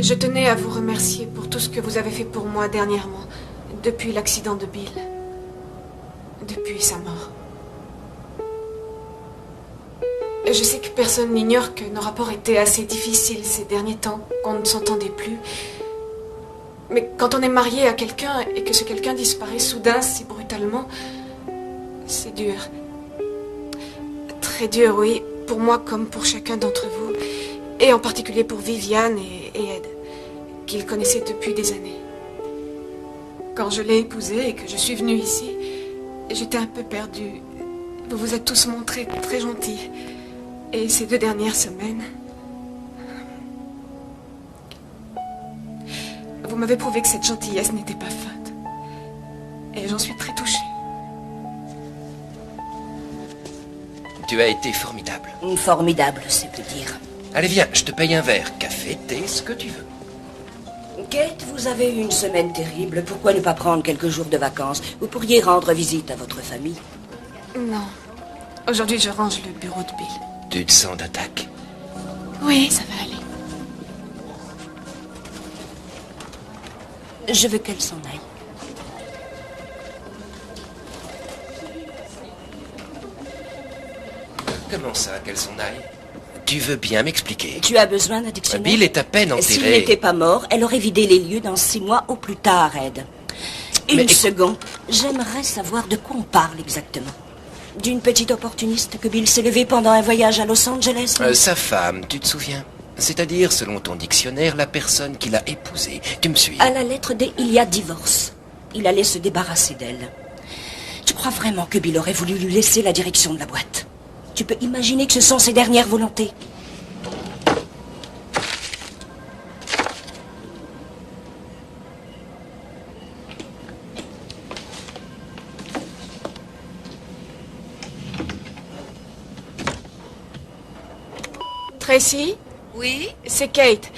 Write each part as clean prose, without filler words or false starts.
Je tenais à vous remercier pour tout ce que vous avez fait pour moi dernièrement, depuis l'accident de Bill, depuis sa mort. Je sais que personne n'ignore que nos rapports étaient assez difficiles ces derniers temps, qu'on ne s'entendait plus. Mais quand on est marié à quelqu'un et que ce quelqu'un disparaît soudain, si brutalement, c'est dur. Très dur, oui, pour moi comme pour chacun d'entre vous. Et en particulier pour Viviane et Ed, qu'il connaissait depuis des années. Quand je l'ai épousé et que je suis venue ici, j'étais un peu perdue. Vous vous êtes tous montrés très gentils. Et ces 2 dernières semaines, vous m'avez prouvé que cette gentillesse n'était pas feinte. Et j'en suis très touchée. Tu as été formidable. Formidable, c'est peu dire. Allez, viens, je te paye un verre. Café, thé, ce que tu veux. Kate, vous avez eu une semaine terrible. Pourquoi ne pas prendre quelques jours de vacances? Vous pourriez rendre visite à votre famille. Non. Aujourd'hui, je range le bureau de Bill. Tu te sens d'attaque? Oui, ça va aller. Je veux qu'elle s'en aille. Comment ça, qu'elle s'en aille? Tu veux bien m'expliquer? Tu as besoin d'un dictionnaire? Bill est à peine enterré. S'il n'était pas mort, elle aurait vidé les lieux dans 6 mois au plus tard, Ed. Une seconde. J'aimerais savoir de quoi on parle exactement. D'une petite opportuniste que Bill s'est levé pendant un voyage à Los Angeles? Sa femme, tu te souviens? C'est-à-dire, selon ton dictionnaire, la personne qui l'a épousée. Tu me suis? À la lettre D, il y a divorce. Il allait se débarrasser d'elle. Tu crois vraiment que Bill aurait voulu lui laisser la direction de la boîte? Tu peux imaginer que ce sont ses dernières volontés. Tracy? Oui? C'est Kate.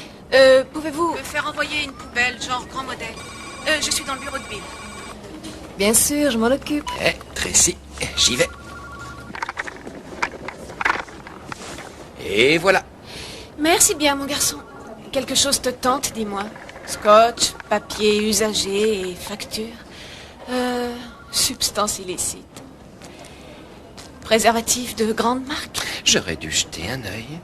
Pouvez-vous me faire envoyer une poubelle, genre grand modèle? Je suis dans le bureau de Bill. Bien sûr, je m'en occupe. Tracy, j'y vais. Et voilà. Merci bien, mon garçon. Quelque chose te tente, dis-moi. Scotch, papier usagé et facture. Substance illicite. Préservatif de grande marque. J'aurais dû jeter un œil.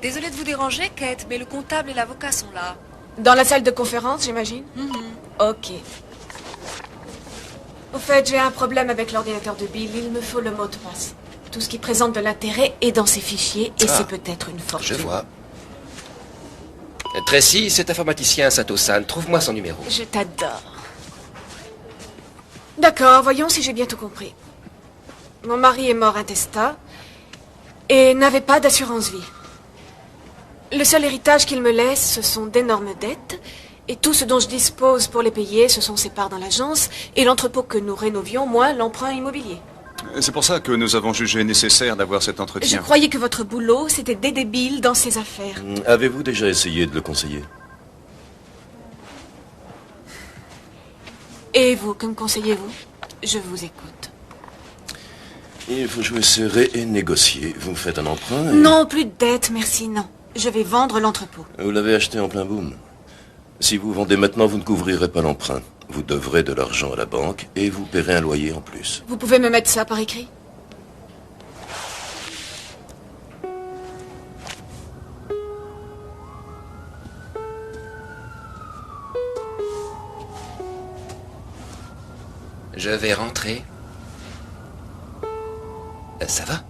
Désolée de vous déranger, Kate, mais le comptable et l'avocat sont là. Dans la salle de conférence, j'imagine? Ok. Au fait, j'ai un problème avec l'ordinateur de Bill. Il me faut le mot de passe. Tout ce qui présente de l'intérêt est dans ses fichiers et c'est peut-être une fortune. Je vois. Tracy, cet informaticien Sato-san, trouve-moi son numéro. Je t'adore. D'accord, voyons si j'ai bien tout compris. Mon mari est mort intestat et n'avait pas d'assurance vie. Le seul héritage qu'il me laisse, ce sont d'énormes dettes. Et tout ce dont je dispose pour les payer, ce sont ses parts dans l'agence et l'entrepôt que nous rénovions, moins l'emprunt immobilier. C'est pour ça que nous avons jugé nécessaire d'avoir cet entretien. Je croyais que votre boulot, c'était d'aider Bill dans ses affaires. Avez-vous déjà essayé de le conseiller? Et vous, que me conseillez-vous? Je vous écoute. Il faut jouer serré et négocier. Vous me faites un emprunt et... Non, plus de dettes, merci, non. Je vais vendre l'entrepôt. Vous l'avez acheté en plein boom. Si vous vendez maintenant, vous ne couvrirez pas l'emprunt. Vous devrez de l'argent à la banque et vous paierez un loyer en plus. Vous pouvez me mettre ça par écrit? Je vais rentrer. Ça va?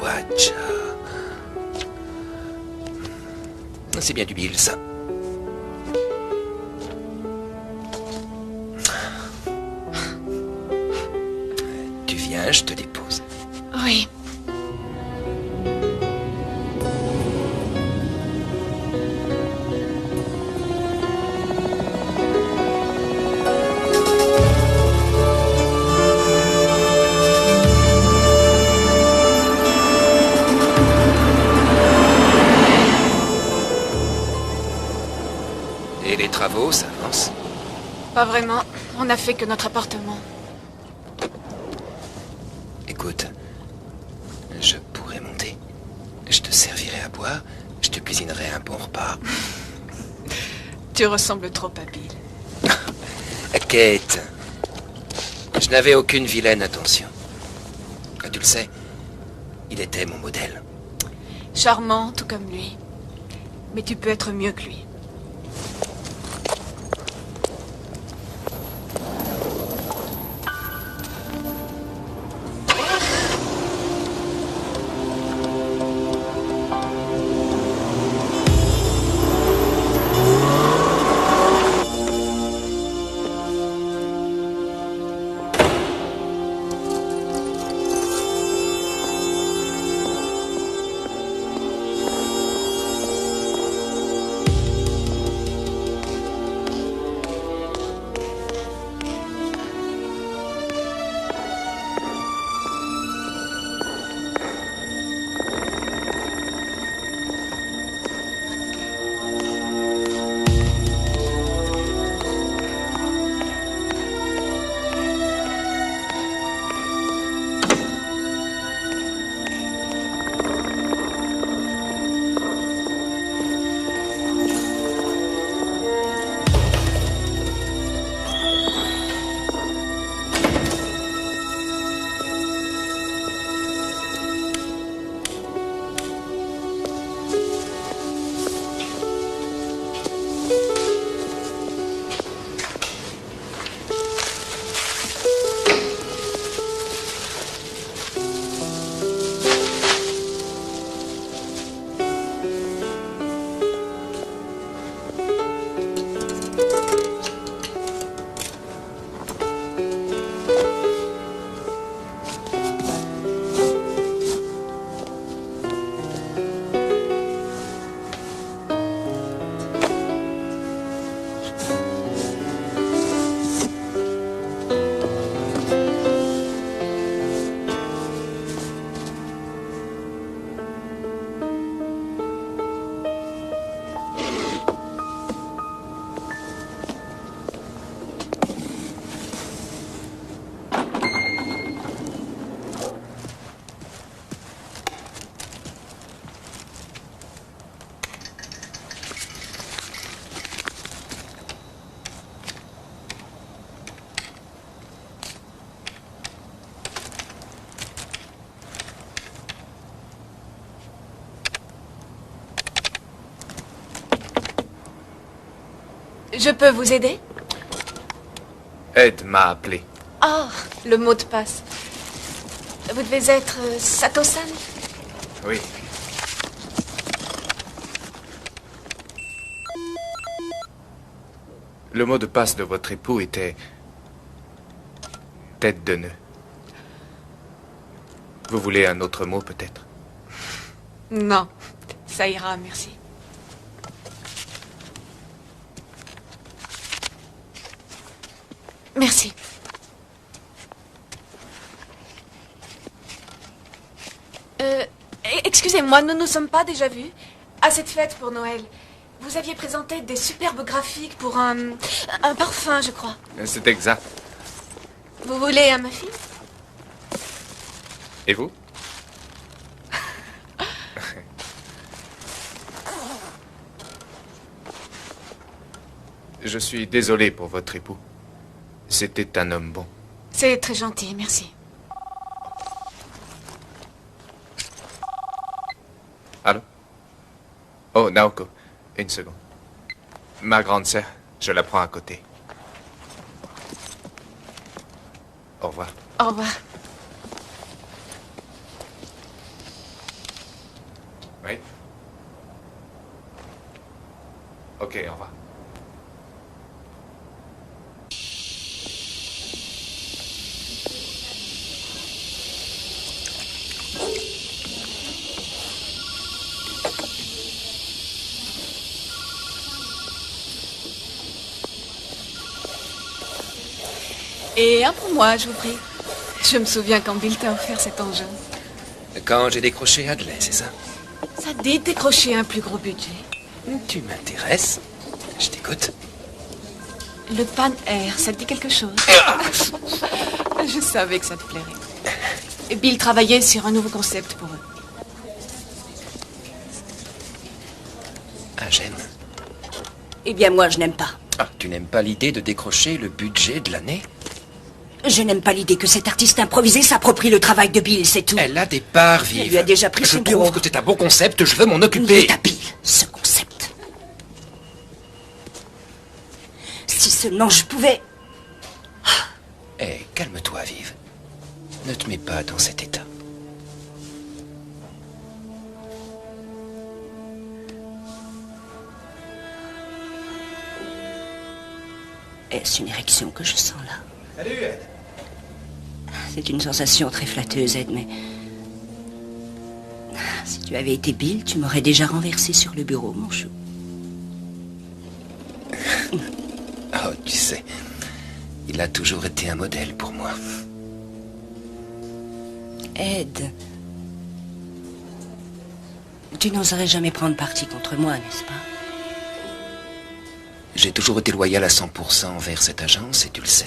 Watcha. C'est bien du Bill, ça. Tu viens, je te dépose. Oui. Et les travaux, ça avance? Pas vraiment. On n'a fait que notre appartement. Écoute, je pourrais monter. Je te servirai à boire. Je te cuisinerai un bon repas. Tu ressembles trop à Bill. Kate, je n'avais aucune vilaine intention. Tu le sais, il était mon modèle. Charmant, tout comme lui. Mais tu peux être mieux que lui. Je peux vous aider? Ed m'a appelé. Ah, le mot de passe. Vous devez être Sato-san? Oui. Le mot de passe de votre époux était... tête de nœud. Vous voulez un autre mot, peut-être? Non, ça ira, merci. Merci. Excusez-moi, nous nous sommes pas déjà vus? À cette fête pour Noël, vous aviez présenté des superbes graphiques pour un parfum, je crois. C'est exact. Vous voulez un muffin? Et vous? Je suis désolé pour votre époux. C'était un homme bon. C'est très gentil, merci. Allô? Oh, Naoko. Une seconde. Ma grande sœur, je la prends à côté. Au revoir. Au revoir. Oui? Ok, au revoir. Et un pour moi, je vous prie. Je me souviens quand Bill t'a offert cet engin. Quand j'ai décroché Hadley, c'est ça? Ça dit décrocher un plus gros budget. Tu m'intéresses. Je t'écoute. Le Pan Air, ça te dit quelque chose? Je savais que ça te plairait. Et Bill travaillait sur un nouveau concept pour eux. Ah, j'aime. Eh bien, moi, je n'aime pas. Ah, tu n'aimes pas l'idée de décrocher le budget de l'année? Je n'aime pas l'idée que cet artiste improvisé s'approprie le travail de Bill, c'est tout. Elle a des parts vives. Elle lui a déjà pris son bureau. Je trouve que c'est un bon concept, je veux m'en Il occuper. est à Bill, ce concept. Si seulement je pouvais... Eh, calme-toi, Vive. Ne te mets pas dans cet état. Est-ce une érection que je sens là? Salut, Ed. C'est une sensation très flatteuse, Ed, mais... Si tu avais été Bill, tu m'aurais déjà renversé sur le bureau, mon chou. Oh, tu sais, il a toujours été un modèle pour moi. Ed, tu n'oserais jamais prendre parti contre moi, n'est-ce pas? J'ai toujours été loyal à 100% envers cette agence, et tu le sais.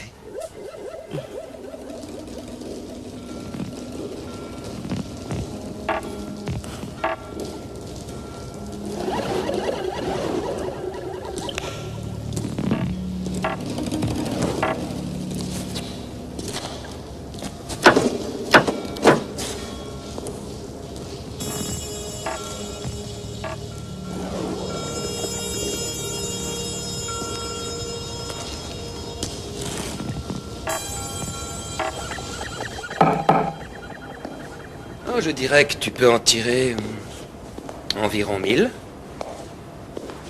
Oh, je dirais que tu peux en tirer environ 1000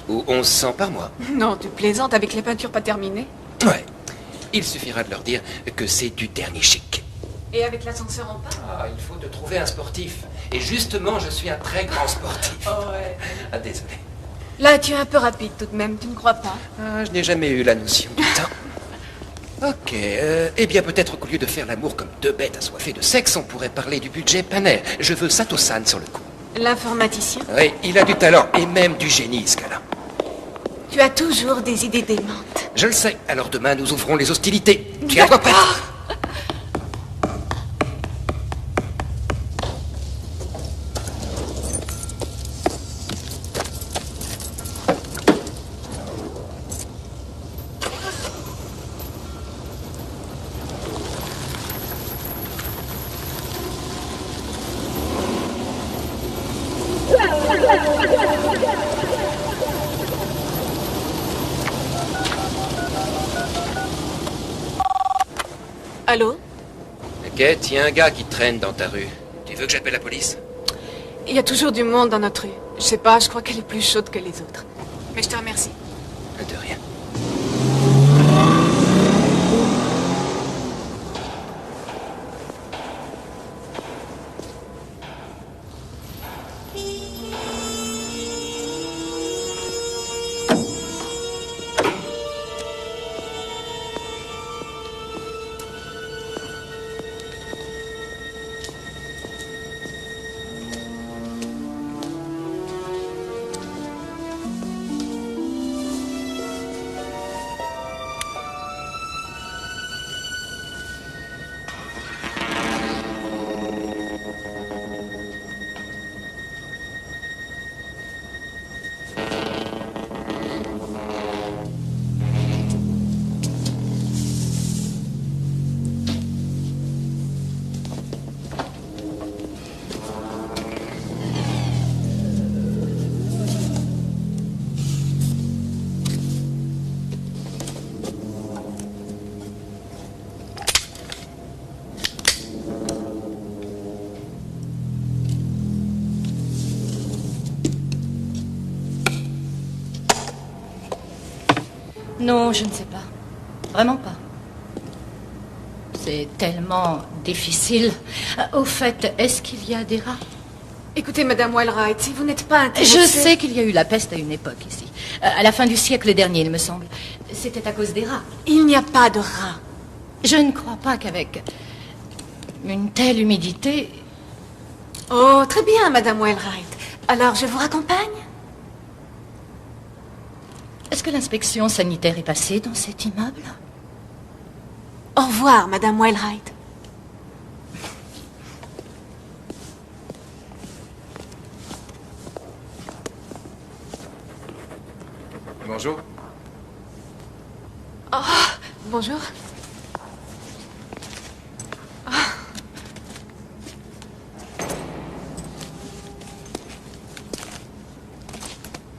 ou 1100 par mois. Non, tu plaisantes avec les peintures pas terminées. Ouais. Il suffira de leur dire que c'est du dernier chic. Et avec l'ascenseur en panne? Ah, il faut te trouver un sportif. Et justement, je suis un très grand sportif. Oh ouais. Ah, désolé. Là, tu es un peu rapide tout de même, tu ne crois pas? Ah, je n'ai jamais eu la notion du temps. Ok, eh bien peut-être qu'au lieu de faire l'amour comme deux bêtes assoiffées de sexe, on pourrait parler du budget Panel. Je veux Sato-san sur le coup. L'informaticien? Oui, il a du talent et même du génie, ce gars-là. Tu as toujours des idées démentes. Je le sais, alors demain nous ouvrons les hostilités. Tiens-toi prêt. Allô? Ok, il y a un gars qui traîne dans ta rue. Tu veux que j'appelle la police? Il y a toujours du monde dans notre rue. Je sais pas, je crois qu'elle est plus chaude que les autres. Mais je te remercie. De rien. Non, je ne sais pas. Vraiment pas. C'est tellement difficile. Au fait, est-ce qu'il y a des rats? Écoutez, Madame Wellwright, si vous n'êtes pas intéressée... Je sais qu'il y a eu la peste à une époque ici. À la fin du siècle dernier, il me semble. C'était à cause des rats. Il n'y a pas de rats. Je ne crois pas qu'avec une telle humidité... Oh, très bien, Madame Wellwright. Alors, je vous raccompagne? Est-ce que l'inspection sanitaire est passée dans cet immeuble? Au revoir, Madame Wellwright. Bonjour. Oh, bonjour.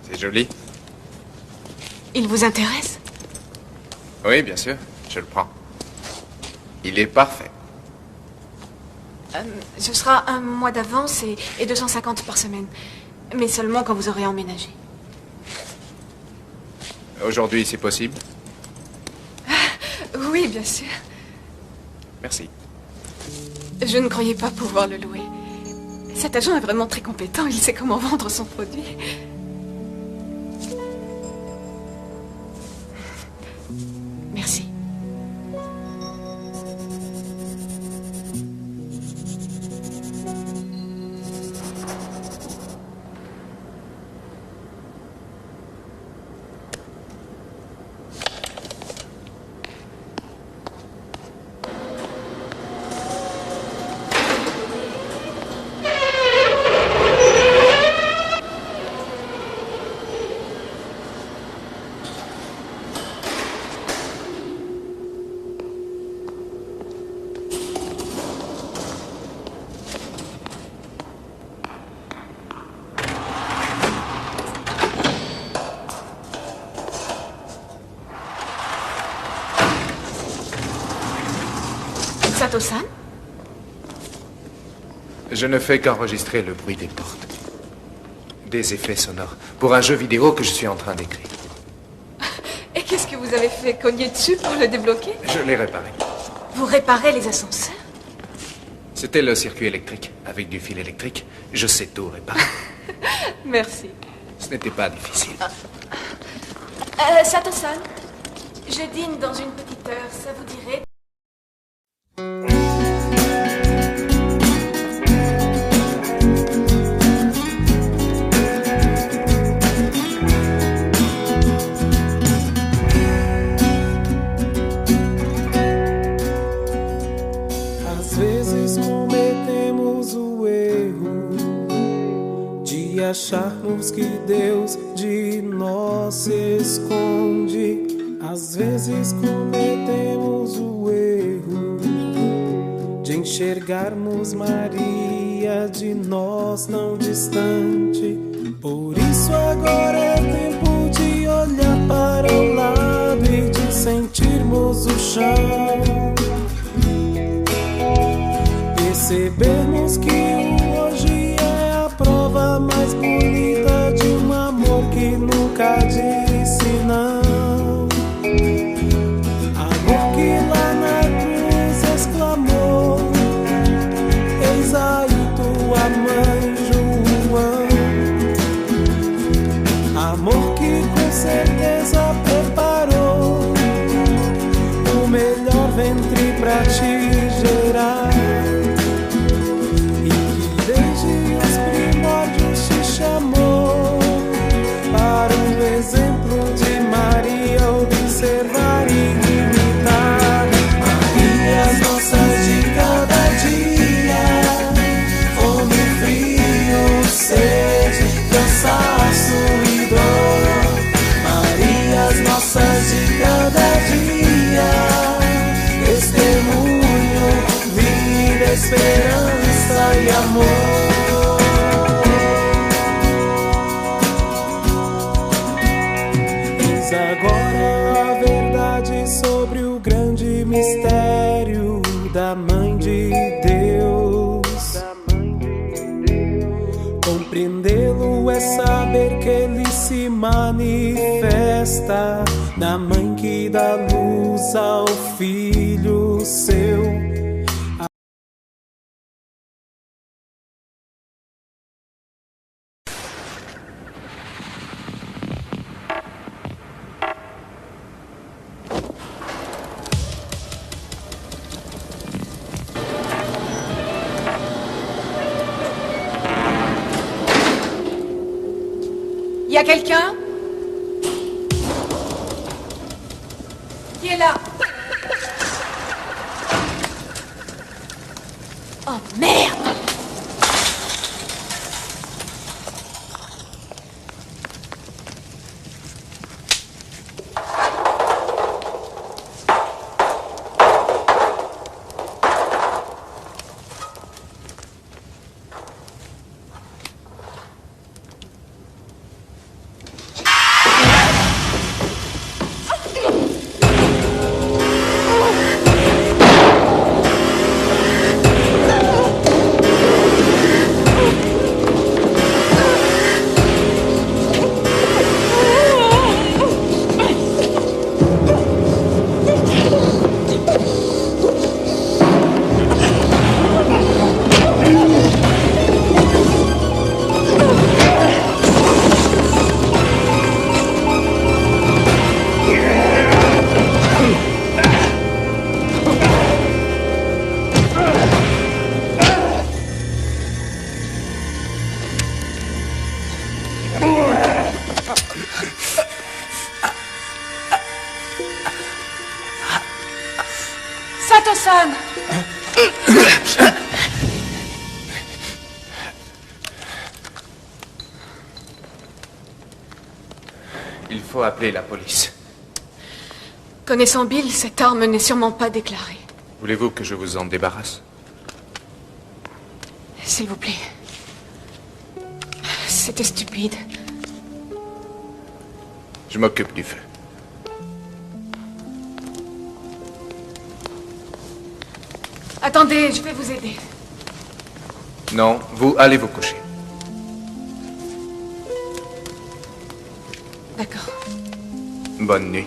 C'est joli. Il vous intéresse? Oui, bien sûr. Je le prends. Il est parfait. Ce sera un mois d'avance et 250 par semaine. Mais seulement quand vous aurez emménagé. Aujourd'hui, c'est possible? Oui, bien sûr. Merci. Je ne croyais pas pouvoir le louer. Cet agent est vraiment très compétent. Il sait comment vendre son produit. Merci. Sato-san? Je ne fais qu'enregistrer le bruit des portes. Des effets sonores. Pour un jeu vidéo que je suis en train d'écrire. Et qu'est-ce que vous avez fait? Cogner dessus pour le débloquer? Je l'ai réparé. Vous réparez les ascenseurs? C'était le circuit électrique. Avec du fil électrique, je sais tout réparer. Merci. Ce n'était pas difficile. Sato-san, je dîne dans une petite heure. Ça vous dirait? Às vezes cometemos o erro de acharmos que Deus de nós se esconde. Às vezes cometemos o erro de enxergarmos Maria de nós tão distante. Por isso agora é tempo de olhar para o lado e de sentirmos o chão. Percebermos que o hoje é a prova mais bonita de um amor que nunca disse não. Amor que lá na cruz exclamou: eis aí tua mãe, João. Amor que com certeza preparou o melhor ventre pra te gerar. Chamou para um exemplo de Maria observar e imitar. Marias nossas de cada dia, fome, frio, sede, cansaço e dor. Marias nossas de cada dia, testemunho, vida, esperança e amor. Agora a verdade sobre o grande mistério da Mãe de Deus. Compreendê-lo é saber que ele se manifesta na Mãe que dá luz ao Filho seu. Y a quelqu'un? Qui est là? Oh merde! Sato-san! Il faut appeler la police. Connaissant Bill, cette arme n'est sûrement pas déclarée. Voulez-vous que je vous en débarrasse? S'il vous plaît. C'était stupide. Je m'occupe du feu. Attendez, je vais vous aider. Non, vous allez vous coucher. D'accord. Bonne nuit.